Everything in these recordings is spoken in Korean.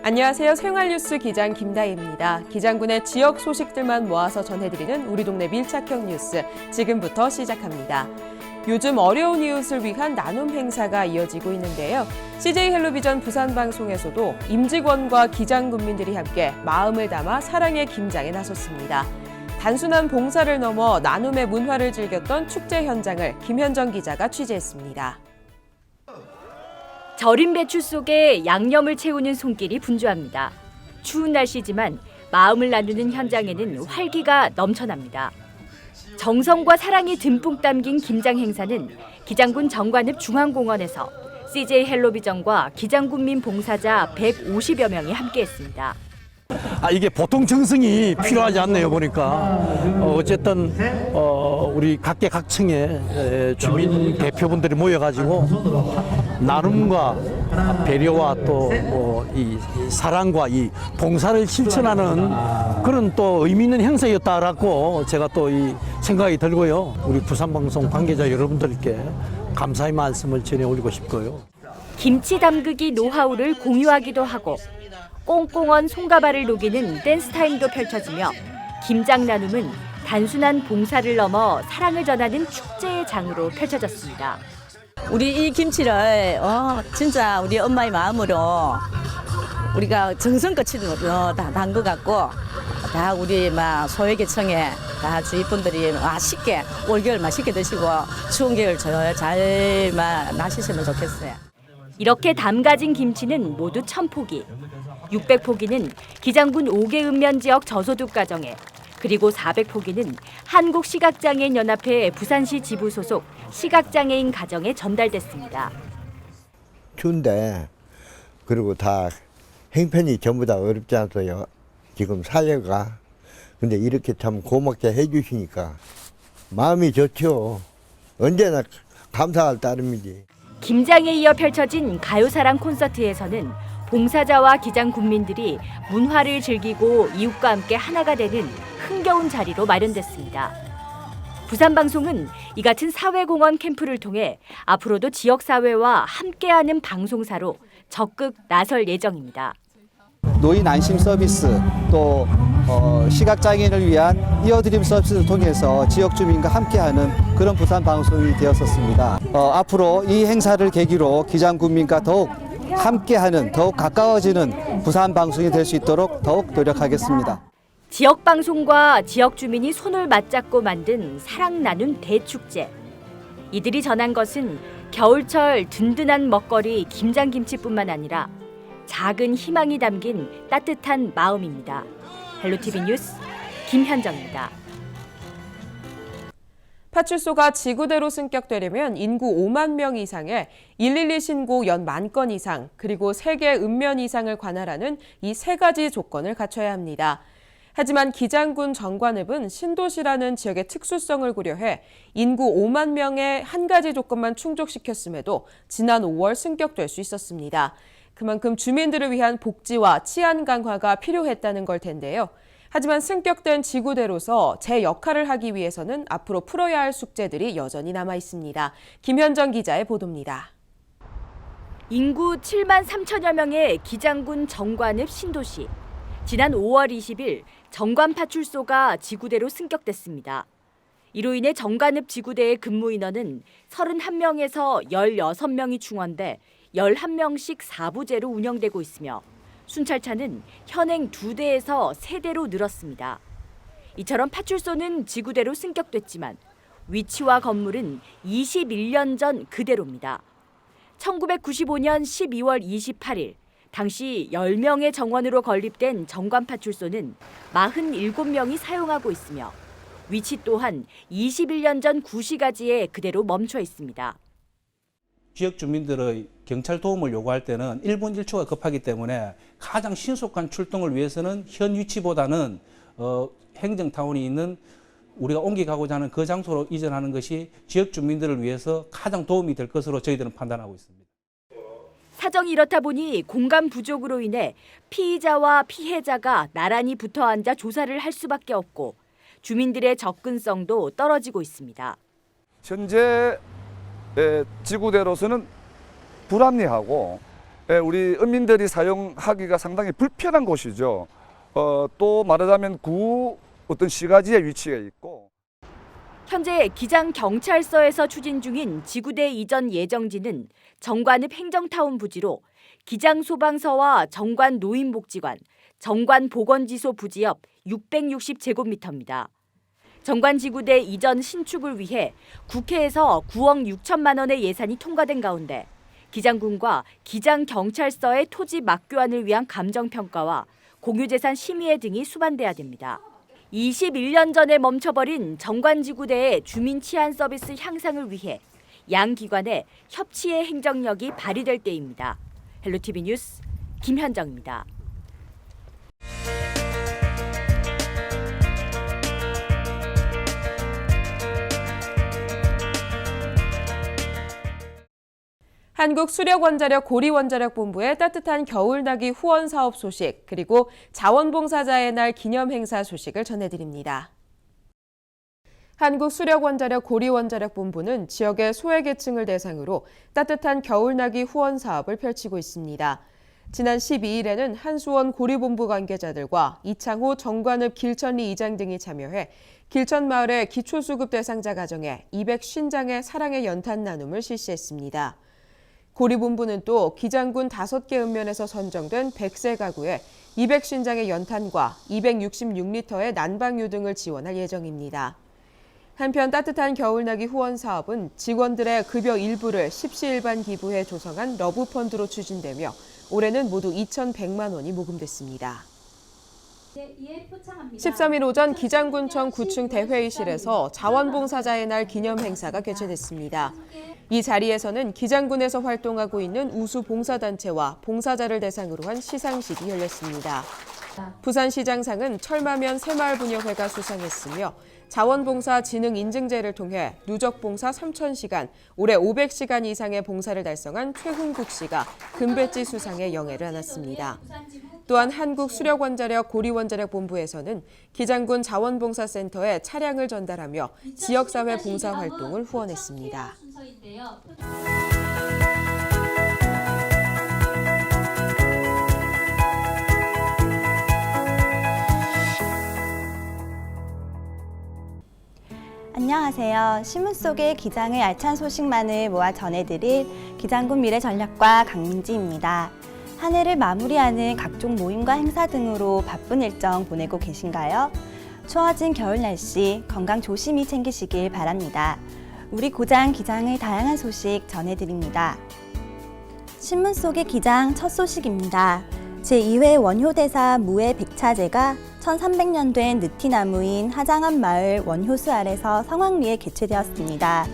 안녕하세요. 생활뉴스 기장 김다희입니다. 기장군의 지역 소식들만 모아서 전해드리는 우리 동네 밀착형 뉴스, 지금부터 시작합니다. 요즘 어려운 이웃을 위한 나눔 행사가 이어지고 있는데요. CJ 헬로비전 부산방송에서도 임직원과 기장군민들이 함께 마음을 담아 사랑의 김장에 나섰습니다. 단순한 봉사를 넘어 나눔의 문화를 즐겼던 축제 현장을 김현정 기자가 취재했습니다. 절인 배추 속에 양념을 채우는 손길이 분주합니다. 추운 날씨지만 마음을 나누는 현장에는 활기가 넘쳐납니다. 정성과 사랑이 듬뿍 담긴 김장 행사는 기장군 정관읍 중앙공원에서 CJ 헬로비전과 기장군민 봉사자 150여 명이 함께했습니다. 이게 보통 정성이 필요하지 않네요. 보니까 어쨌든 우리 각계각층의 주민 대표분들이 모여가지고 나눔과 배려와 또 이 사랑과 이 봉사를 실천하는 그런 또 의미 있는 행사였다라고 제가 또 이 생각이 들고요. 우리 부산방송 관계자 여러분들께 감사의 말씀을 전해 올리고 싶고요. 김치 담그기 노하우를 공유하기도 하고 꽁꽁언 손가발을 녹이는 댄스 타임도 펼쳐지며 김장 나눔은 단순한 봉사를 넘어 사랑을 전하는 축제의 장으로 펼쳐졌습니다. 우리 이 김치를 진짜 우리 엄마의 마음으로 우리가 정성껏 다 담그갖고 다 우리 소외계층에 다 주위분들이 맛있게 올겨울 맛있게 드시고 추운 겨울 잘 마시시면 좋겠어요. 이렇게 담가진 김치는 모두 1000포기. 600포기는 기장군 5개 읍면 지역 저소득 가정에, 그리고 400포기는 한국시각장애인연합회 부산시 지부 소속 시각장애인 가정에 전달됐습니다. 추운데 그리고 다 형편이 전부 다 어렵지 않아요. 지금 사회가. 근데 이렇게 참 고맙게 해주시니까 마음이 좋죠. 언제나 감사할 따름이지. 김장에 이어 펼쳐진 가요사랑 콘서트에서는 봉사자와 기장군민들이 문화를 즐기고 이웃과 함께 하나가 되는 흥겨운 자리로 마련됐습니다. 부산방송은 이 같은 사회공헌 캠프를 통해 앞으로도 지역사회와 함께하는 방송사로 적극 나설 예정입니다. 노인 안심 서비스 또 시각장애인을 위한 이어드림 서비스를 통해서 지역 주민과 함께하는 그런 부산방송이 되었었습니다. 앞으로 이 행사를 계기로 기장군민과 더욱 함께하는, 더욱 가까워지는 부산방송이 될 수 있도록 더욱 노력하겠습니다. 지역방송과 지역 주민이 손을 맞잡고 만든 사랑 나눔 대축제. 이들이 전한 것은 겨울철 든든한 먹거리 김장김치뿐만 아니라 작은 희망이 담긴 따뜻한 마음입니다. 헬로티비 뉴스 김현정입니다. 파출소가 지구대로 승격되려면 인구 5만 명 이상의 112 신고 연 10,000건 이상, 그리고 세계 읍면 이상을 관할하는 이 세 가지 조건을 갖춰야 합니다. 하지만 기장군 정관읍은 신도시라는 지역의 특수성을 고려해 인구 5만 명의 한 가지 조건만 충족시켰음에도 지난 5월 승격될 수 있었습니다. 그만큼 주민들을 위한 복지와 치안 강화가 필요했다는 걸 텐데요. 하지만 승격된 지구대로서 제 역할을 하기 위해서는 앞으로 풀어야 할 숙제들이 여전히 남아 있습니다. 김현정 기자의 보도입니다. 인구 7만 3천여 명의 기장군 정관읍 신도시. 지난 5월 20일 정관파출소가 지구대로 승격됐습니다. 이로 인해 정관읍 지구대의 근무 인원은 31명에서 16명이 충원돼 11명씩 4부제로 운영되고 있으며 순찰차는 현행 2대에서 3대로 늘었습니다. 이처럼 파출소는 지구대로 승격됐지만 위치와 건물은 21년 전 그대로입니다. 1995년 12월 28일 당시 10명의 정원으로 건립된 정관파출소는 47명이 사용하고 있으며 위치 또한 21년 전 구시가지에 그대로 멈춰 있습니다. 지역 주민들의 경찰 도움을 요구할 때는 1분 1초가 급하기 때문에 가장 신속한 출동을 위해서는 현 위치보다는 행정타운이 있는 우리가 옮겨가고자 하는 그 장소로 이전하는 것이 지역 주민들을 위해서 가장 도움이 될 것으로 저희들은 판단하고 있습니다. 사정이 이렇다 보니 공간 부족으로 인해 피의자와 피해자가 나란히 붙어 앉아 조사를 할 수밖에 없고 주민들의 접근성도 떨어지고 있습니다. 현재 지구대로서는 불합리하고 우리 은민들이 사용하기가 상당히 불편한 곳이죠. 또 말하자면 구 어떤 시가지에 위치해 있고. 현재 기장경찰서에서 추진 중인 지구대 이전 예정지는 정관읍 행정타운 부지로 기장소방서와 정관 노인복지관, 정관보건지소 부지 옆 660제곱미터입니다. 정관지구대 이전 신축을 위해 국회에서 9억 6천만 원의 예산이 통과된 가운데 기장군과 기장경찰서의 토지 막교환을 위한 감정평가와 공유재산 심의회 등이 수반돼야 됩니다. 21년 전에 멈춰버린 정관지구대의 주민 치안 서비스 향상을 위해 양 기관의 협치의 행정력이 발휘될 때입니다. 헬로티비 뉴스 김현정입니다. 한국수력원자력 고리원자력본부의 따뜻한 겨울나기 후원 사업 소식, 그리고 자원봉사자의 날 기념 행사 소식을 전해드립니다. 한국수력원자력 고리원자력본부는 지역의 소외계층을 대상으로 따뜻한 겨울나기 후원 사업을 펼치고 있습니다. 지난 12일에는 한수원 고리본부 관계자들과 이창호 정관읍 길천리 이장 등이 참여해 길천마을의 기초수급 대상자 가정에 250장의 사랑의 연탄 나눔을 실시했습니다. 고리본부는 또 기장군 5개 읍면에서 선정된 100세 가구에 250장의 연탄과 266리터의 난방유 등을 지원할 예정입니다. 한편 따뜻한 겨울나기 후원 사업은 직원들의 급여 일부를 십시일반 기부해 조성한 러브펀드로 추진되며 올해는 모두 2,100만 원이 모금됐습니다. 13일 오전 기장군청 9층 대회의실에서 자원봉사자의 날 기념 행사가 개최됐습니다. 이 자리에서는 기장군에서 활동하고 있는 우수 봉사단체와 봉사자를 대상으로 한 시상식이 열렸습니다. 부산시장상은 철마면 새마을부녀회가 수상했으며 자원봉사 진흥 인증제를 통해 누적봉사 3,000시간, 올해 500시간 이상의 봉사를 달성한 최훈국 씨가 금배지 수상의 영예를 안았습니다. 또한 한국수력원자력 고리원자력본부에서는 기장군 자원봉사센터에 차량을 전달하며 지역사회 봉사활동을 후원했습니다. 안녕하세요. 신문 속의 기장의 알찬 소식만을 모아 전해드릴 기장군 미래전략과 강민지입니다. 한 해를 마무리하는 각종 모임과 행사 등으로 바쁜 일정 보내고 계신가요? 추워진 겨울 날씨 건강 조심히 챙기시길 바랍니다. 우리 고장 기장의 다양한 소식 전해드립니다. 신문 속의 기장 첫 소식입니다. 제2회 원효대사 무예 백차제가 1300년 된 느티나무인 하장암 마을 원효수 아래서 성황리에 개최되었습니다.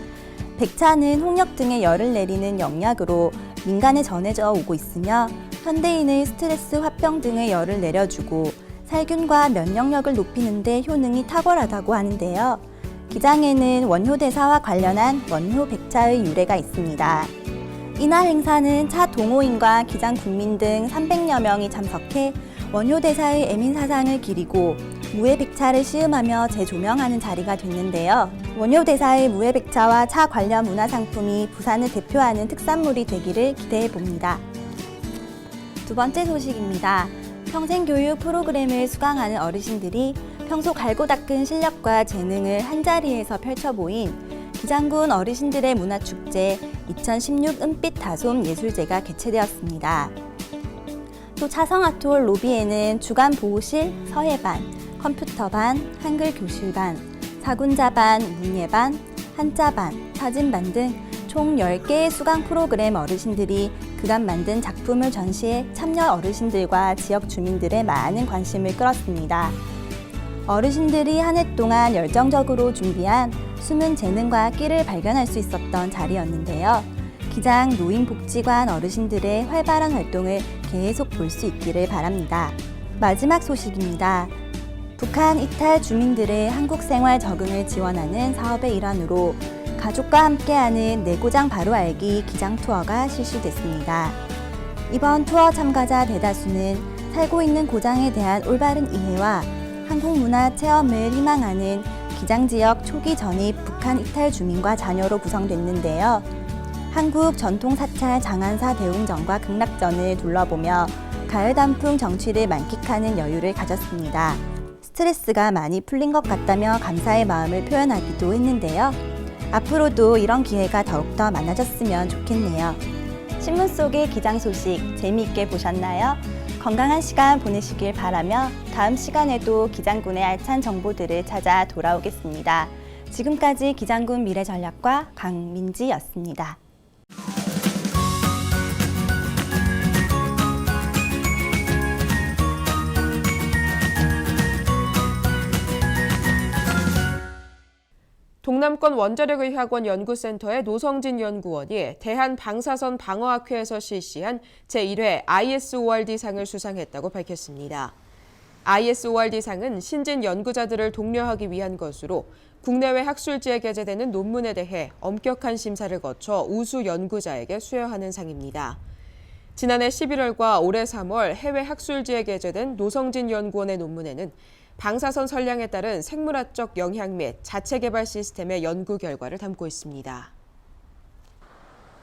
백차는 홍역 등의 열을 내리는 영약으로 민간에 전해져 오고 있으며 현대인의 스트레스, 화병 등의 열을 내려주고 살균과 면역력을 높이는 데 효능이 탁월하다고 하는데요. 기장에는 원효대사와 관련한 원효백차의 유래가 있습니다. 이날 행사는 차 동호인과 기장 군민 등 300여 명이 참석해 원효대사의 애민사상을 기리고 무예백차를 시음하며 재조명하는 자리가 됐는데요. 원효대사의 무예백차와 차 관련 문화상품이 부산을 대표하는 특산물이 되기를 기대해봅니다. 두 번째 소식입니다. 평생교육 프로그램을 수강하는 어르신들이 평소 갈고 닦은 실력과 재능을 한자리에서 펼쳐보인 기장군 어르신들의 문화축제 2016 은빛 다솜 예술제가 개최되었습니다. 또 차성아트홀 로비에는 주간 보호실, 서예반, 컴퓨터반, 한글 교실반, 사군자반, 문예반, 한자반, 사진반 등 총 10개의 수강 프로그램 어르신들이 그간 만든 작품을 전시해 참여 어르신들과 지역 주민들의 많은 관심을 끌었습니다. 어르신들이 한 해 동안 열정적으로 준비한 숨은 재능과 끼를 발견할 수 있었던 자리였는데요. 기장 노인복지관 어르신들의 활발한 활동을 계속 볼 수 있기를 바랍니다. 마지막 소식입니다. 북한 이탈 주민들의 한국 생활 적응을 지원하는 사업의 일환으로 가족과 함께하는 내 고장 바로 알기 기장 투어가 실시됐습니다. 이번 투어 참가자 대다수는 살고 있는 고장에 대한 올바른 이해와 한국 문화 체험을 희망하는 기장 지역 초기 전입 북한 이탈 주민과 자녀로 구성됐는데요. 한국 전통 사찰 장안사 대웅전과 극락전을 둘러보며 가을 단풍 정취를 만끽하는 여유를 가졌습니다. 스트레스가 많이 풀린 것 같다며 감사의 마음을 표현하기도 했는데요. 앞으로도 이런 기회가 더욱더 많아졌으면 좋겠네요. 신문 속의 기장 소식 재미있게 보셨나요? 건강한 시간 보내시길 바라며 다음 시간에도 기장군의 알찬 정보들을 찾아 돌아오겠습니다. 지금까지 기장군 미래전략과 강민지였습니다. 동남권 원자력의학원 연구센터의 노성진 연구원이 대한방사선 방어학회에서 실시한 제1회 ISORD상을 수상했다고 밝혔습니다. ISORD상은 신진 연구자들을 독려하기 위한 것으로 국내외 학술지에 게재되는 논문에 대해 엄격한 심사를 거쳐 우수 연구자에게 수여하는 상입니다. 지난해 11월과 올해 3월 해외 학술지에 게재된 노성진 연구원의 논문에는 방사선 선량에 따른 생물학적 영향 및 자체 개발 시스템의 연구 결과를 담고 있습니다.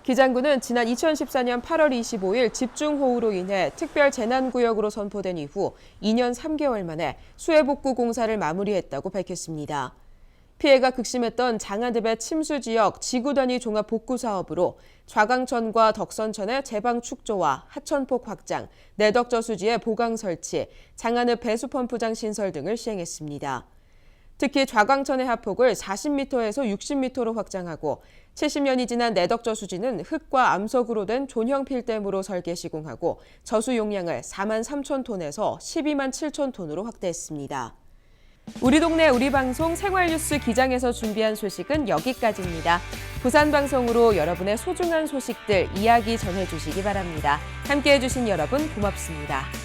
기장군은 지난 2014년 8월 25일 집중호우로 인해 특별 재난구역으로 선포된 이후 2년 3개월 만에 수해복구 공사를 마무리했다고 밝혔습니다. 피해가 극심했던 장안읍의 침수 지역 지구 단위 종합 복구 사업으로 좌강천과 덕선천의 제방 축조와 하천폭 확장, 내덕저수지의 보강 설치, 장안읍 배수펌프장 신설 등을 시행했습니다. 특히 좌강천의 하폭을 40m에서 60m로 확장하고 70년이 지난 내덕저수지는 흙과 암석으로 된 존형 필댐으로 설계 시공하고 저수 용량을 4만 3천 톤에서 12만 7천 톤으로 확대했습니다. 우리 동네 우리 방송 생활뉴스 기장에서 준비한 소식은 여기까지입니다. 부산방송으로 여러분의 소중한 소식들 이야기 전해주시기 바랍니다. 함께해 주신 여러분 고맙습니다.